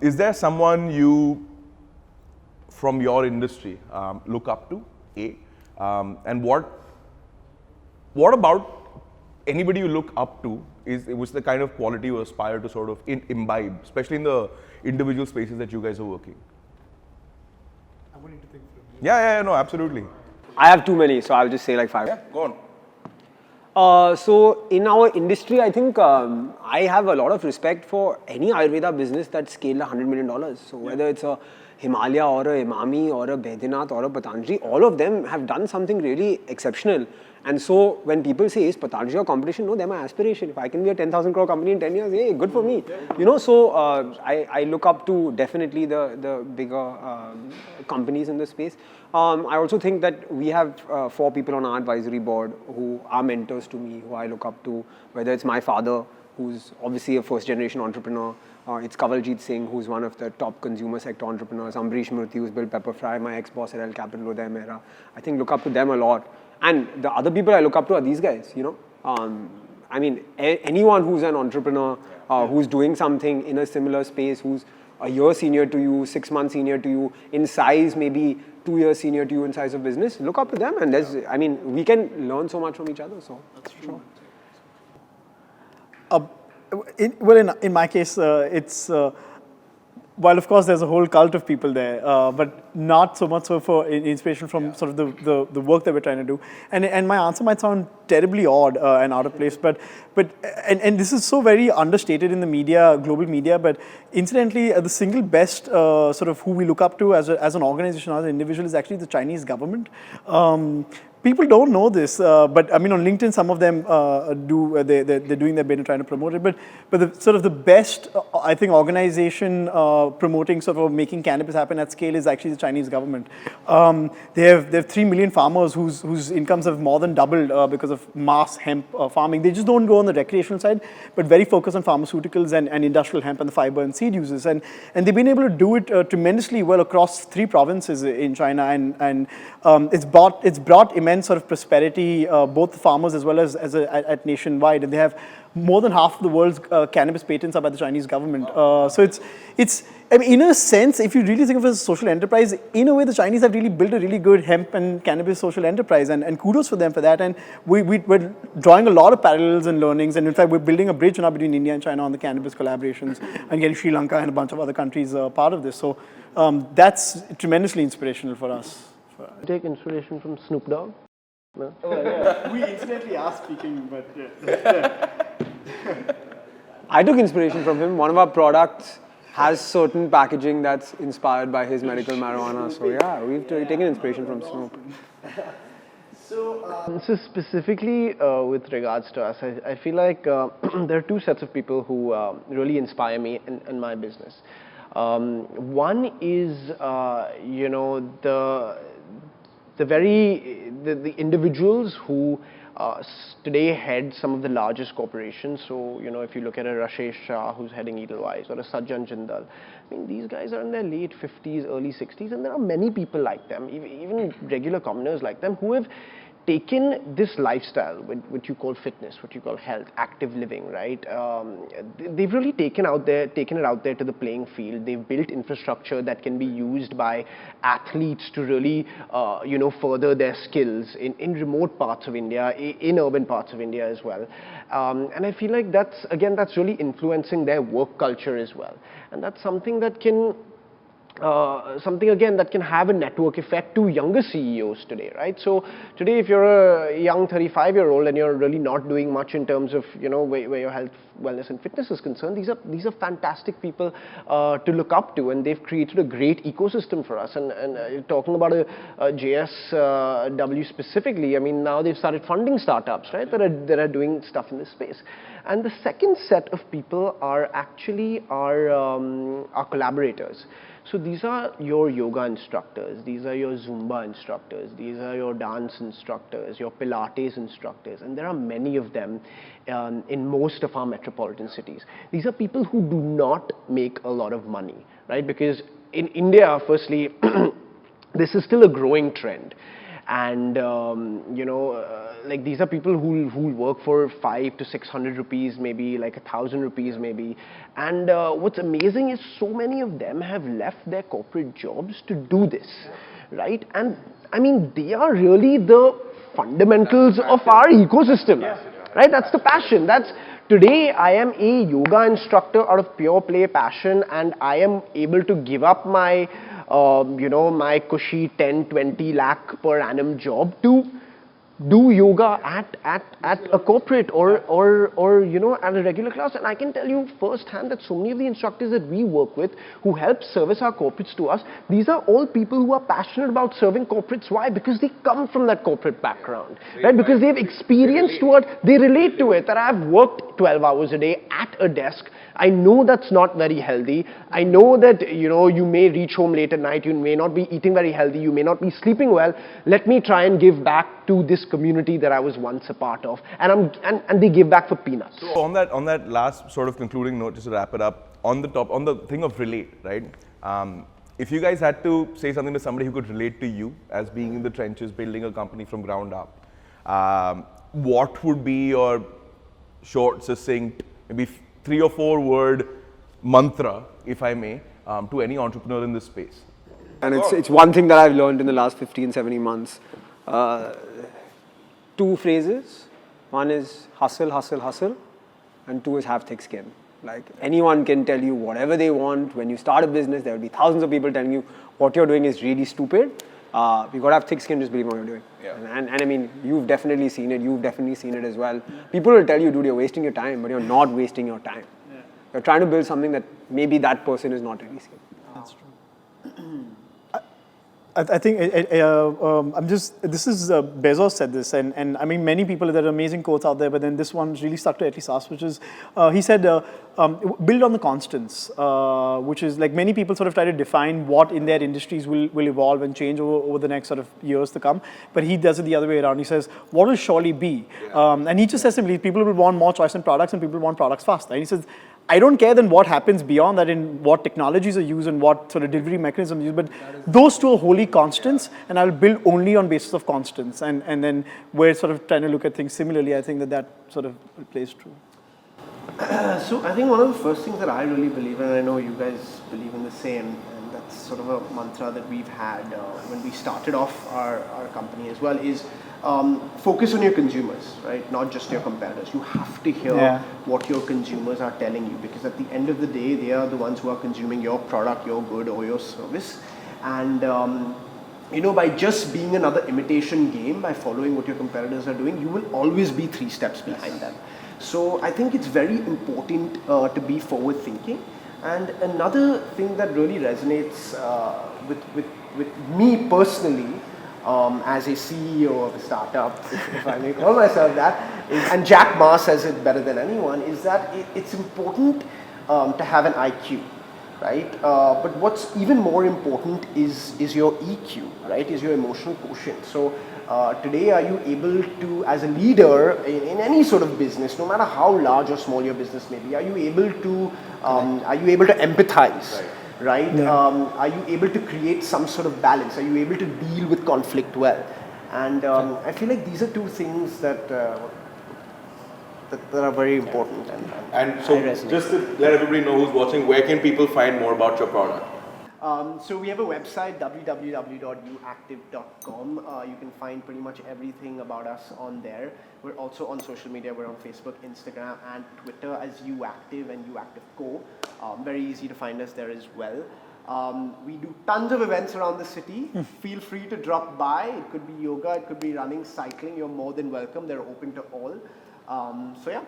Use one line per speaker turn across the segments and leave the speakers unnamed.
Is there someone you, from your industry, look up to? And what about anybody you look up to was the kind of quality you aspire to sort of imbibe, especially in the individual spaces that you guys are working?
I'm willing to think from you.
Yeah, no, absolutely.
I have too many, so I'll just say like 5.
Yeah, go on.
So in our industry, I think I have a lot of respect for any Ayurveda business that scaled $100 million. So whether it's a Himalaya or a Emami or a Baidyanath or a Patanjali, all of them have done something really exceptional. And so when people say, is Patanjali a competition? No, they're my aspiration. If I can be a 10,000 crore company in 10 years, hey, good for me. You know, so I look up to definitely the bigger companies in this space. I also think that we have 4 people on our advisory board who are mentors to me, who I look up to, whether it's my father, who's obviously a first-generation entrepreneur. It's Kavaljit Singh, who's one of the top consumer sector entrepreneurs. Ambarish Murthy, who's built Pepperfry, my ex-boss at El Capital, Uday Mehra. I think look up to them a lot. And the other people I look up to are these guys, you know. I mean, anyone who's an entrepreneur, who's doing something in a similar space, who's a year senior to you, 6 months senior to you, in size maybe 2 years senior to you in size of business, look up to them. And there's, I mean, we can learn so much from each other. So that's true.
In my case, it's while of course there's a whole cult of people there, but not so much so for inspiration from sort of the work that we're trying to do. And my answer might sound terribly odd and out of place, but this is so very understated in the media, global media. But incidentally, the single best sort of who we look up to as an organization, as an individual, is actually the Chinese government. People don't know this, but I mean on LinkedIn some of them they're doing their bit and trying to promote it. But the best I think organization promoting sort of making cannabis happen at scale is actually the Chinese government. They have 3 million farmers whose incomes have more than doubled because of mass hemp farming. They just don't go on the recreational side, but very focused on pharmaceuticals and industrial hemp and the fiber and seed uses. And they've been able to do it tremendously well across 3 provinces in China, and it's brought immense sort of prosperity, both the farmers as well as at nationwide. And they have more than half of the world's cannabis patents are by the Chinese government. So it's I mean, in a sense, if you really think of it as a social enterprise, in a way the Chinese have really built a really good hemp and cannabis social enterprise, and kudos for them for that. And we're drawing a lot of parallels and learnings, and in fact we're building a bridge now between India and China on the cannabis collaborations, and getting Sri Lanka and a bunch of other countries part of this. So that's tremendously inspirational for us.
Take inspiration from Snoop Dogg? No?
Oh, yeah. We incidentally are speaking, but yeah.
I took inspiration from him. One of our products has certain packaging that's inspired by his medical marijuana. So yeah, we've taken inspiration from Snoop.
So specifically with regards to us, I feel like there are 2 sets of people who really inspire me in my business. One is, you know, the individuals who today head some of the largest corporations. So, you know, if you look at a Rashesh Shah who's heading Edelweiss, or a Sajjan Jindal, I mean, these guys are in their late 50s, early 60s, and there are many people like them, even regular commoners like them, who have taken this lifestyle, what you call fitness, what you call health, active living, right? They've really taken it out there to the playing field. They've built infrastructure that can be used by athletes to really, you know, further their skills in remote parts of India, in urban parts of India as well. And I feel like that's really influencing their work culture as well. And that's something that can that can have a network effect to younger CEOs today, right? So today, if you're a young 35-year-old and you're really not doing much in terms of, you know, where your health, wellness, and fitness is concerned, these are fantastic people to look up to, and they've created a great ecosystem for us. And talking about JSW specifically, I mean, now they've started funding startups, right, that are doing stuff in this space. And the second set of people are actually our collaborators. So these are your yoga instructors, these are your Zumba instructors, these are your dance instructors, your Pilates instructors, and there are many of them in most of our metropolitan cities. These are people who do not make a lot of money, right? Because in India, firstly, this is still a growing trend. and like these are people who work for 500 to 600 rupees, maybe like 1,000 rupees maybe. And what's amazing is so many of them have left their corporate jobs to do this, right? And I mean, they are really the fundamentals of our ecosystem, right? That's the passion. That's today I am a yoga instructor out of pure play passion, and I am able to give up my my cushy 10-20 lakh per annum job to do yoga at a corporate or at a regular class. And I can tell you firsthand that so many of the instructors that we work with who help service our corporates to us, these are all people who are passionate about serving corporates. Why? Because they come from that corporate background, right? Because they've experienced what they relate to it. That I've worked 12 hours a day at a desk. I know that's not very healthy. I know that you may reach home late at night, you may not be eating very healthy, you may not be sleeping well. Let me try and give back to this community that I was once a part of, and they give back for peanuts.
So on that last sort of concluding note, just to wrap it up, on the thing of relate, right? If you guys had to say something to somebody who could relate to you as being in the trenches, building a company from ground up, what would be your short, succinct, maybe 3 or 4 word mantra, if I may, to any entrepreneur in this space?
And it's one thing that I've learned in the last 15, 17 months. 2 phrases. One is hustle, hustle, hustle. And 2 is have thick skin. Like anyone can tell you whatever they want. When you start a business, there will be thousands of people telling you what you're doing is really stupid. You got to have thick skin, just believe what you're doing.
Yeah.
And I mean, you've definitely seen it. You've definitely seen it as well. People will tell you, dude, you're wasting your time, but you're not wasting your time. Yeah. You're trying to build something that maybe that person is not really seeing.
That's true. I think this is Bezos said this, and I mean many people, there are amazing quotes out there, but then this one really stuck to at least us, which is he said build on the constants, which is like many people sort of try to define what in their industries will evolve and change over the next sort of years to come, but he does it the other way around. He says what will surely be, and he just says simply people will want more choice in products and people want products faster, and he says I don't care then what happens beyond that in what technologies are used and what sort of delivery mechanisms are used, but those 2 are wholly constants, and I'll build only on basis of constants. And then we're sort of trying to look at things similarly. I think that sort of plays true.
So I think one of the first things that I really believe, and I know you guys believe in the same, and that's sort of a mantra that we've had when we started off our company as well, is focus on your consumers, right? Not just your competitors. You have to hear what your consumers are telling you, because at the end of the day, they are the ones who are consuming your product, your good, or your service. And by just being another imitation game, by following what your competitors are doing, you will always be 3 steps behind them. So I think it's very important to be forward thinking. And another thing that really resonates with me personally, as a CEO of a startup, if I may call myself that, and Jack Ma says it better than anyone, is that it's important to have an IQ, right? But what's even more important is your EQ, right? Is your emotional quotient. So today, are you able to, as a leader in any sort of business, no matter how large or small your business may be, are you able to empathize? Right? Yeah. Are you able to create some sort of balance? Are you able to deal with conflict well? And I feel like these are 2 things that are very important.
And so just to let everybody know who's watching, where can people find more about your product?
So we have a website, www.uactive.com. You can find pretty much everything about us on there. We're also on social media. We're on Facebook, Instagram, and Twitter as uactive and uactive.co. Very easy to find us there as well. We do tons of events around the city. Feel free to drop by. It could be yoga, it could be running, cycling. You're more than welcome. They're open to all. So yeah.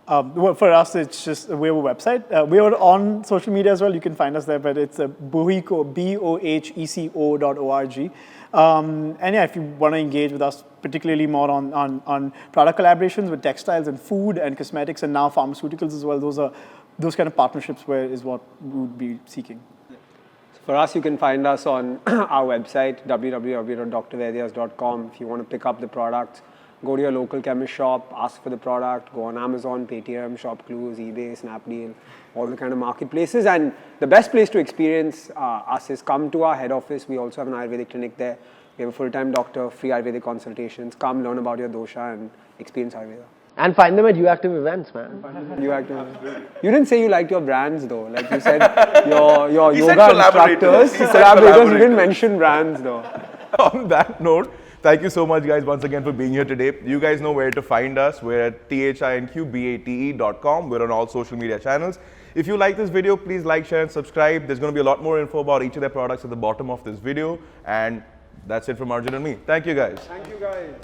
Well, for us, it's just we have a website. We are on social media as well. You can find us there, but it's boheco, boheco.org. And yeah, if you want to engage with us, particularly more on product collaborations with textiles and food and cosmetics and now pharmaceuticals as well, those kind of partnerships is what we would be seeking.
For us, you can find us on our website, www.drvaidya's.com. If you want to pick up the products, go to your local chemist shop, ask for the product, go on Amazon, Paytm, ShopClues, eBay, Snapdeal, all the kind of marketplaces. And the best place to experience us is come to our head office. We also have an Ayurvedic clinic there. We have a full-time doctor, free Ayurvedic consultations. Come learn about your dosha and experience Ayurveda.
And find them at YouActive events, man.
You didn't say you liked your brands though. Like you said, your
He said
yoga
collaborators.
instructors,
He said
collaborators. You
collaborators.
didn't mention brands though.
On that note, thank you so much, guys, once again for being here today. You guys know where to find us. We're at thinqbate.com. We're on all social media channels. If you like this video, please like, share, and subscribe. There's going to be a lot more info about each of their products at the bottom of this video. And that's it from Arjun and me. Thank you, guys.
Thank you guys.